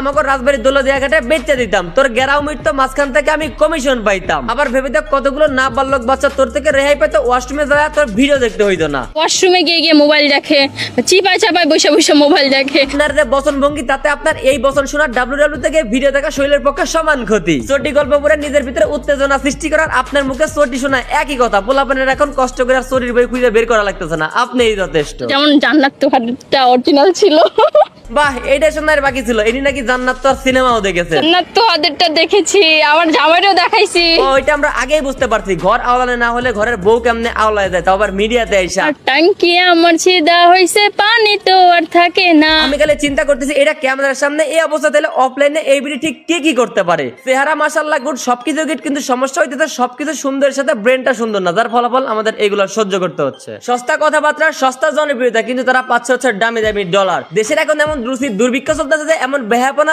আমাকে রাজবাড়ির দৌলতদিয়া ঘাটে বেচে দিতাম, তোর গেরাও মিটতো, মাঝখান থেকে আমি কমিশন পাইতাম। আবার ভেবে দেখ কতগুলো না বালক বাচ্চা তোর থেকে রেহাই পেতো, ওয়াশরুমে যায় তোর ভিডিও দেখতে হইতো না। ওয়াশরুমে গিয়ে মোবাইল দেখে, চিপায় চাপায় বসে বসে মোবাইল দেখে। আপনার যে বচন ভঙ্গি, তাতে আপনার এই বচন শোনা ডাব্লিউডাব্লিউ থেকে ভিডিও দেখা শরীরের পক্ষে সমান ক্ষতি। চটি গল্প পড়ে নিজের ভিতরে উত্তেজনা সৃষ্টি করার আপনার মুখে চটি শোনা একই কথা। পোলাপানের এখন কষ্ট করে চটির বই খুঁজে বের করা লাগতেছে না, আপনিই যথেষ্ট। যেমন জান্নাত তোহারটা অরিজিনাল ছিল। বাহ, এইটা শোনার বাকি ছিল, এটি নাকি জান্নাত তোর সিনেমাও দেখেছে। জান্নাত তোহাদেরটা দেখেছি, আমার জামাইরও দেখাইছি। ও, এটা আমরা আগেই বুঝতে পারছি, ঘর আওলানে না হলে ঘরের বউ কেমনে আওলায় যায়, তাও আবার মিডিয়াতে আইসা। আর ট্যাঙ্কি আমার ছিদা হইছে, পানি তো আর থাকে না। আমি খালি চিন্তা করতেছি এটা ক্যামেরার সামনে এই অবস্থা, তাহলে অফলাইনে এই ভিডিও ঠিক কে কি করতে পারে। চেহারা মাশাআল্লাহ গুড, সবকিছু গুড, কিন্তু সমস্যা হইতেছে সবকিছু সুন্দরের সাথে ব্রেনটা সুন্দর না, যার ফলাফল আমাদের এগুলো সহ্য করতে হচ্ছে। সস্তা কথাবার্তা, সস্তা জনপ্রিয়তা, কিন্তু তারা পাচ্ছে হচ্ছে দামি দামি ডলার। দেশের এখন এমন দুর্ভিক্ষ চলতেছে যে এমন বেহাপনা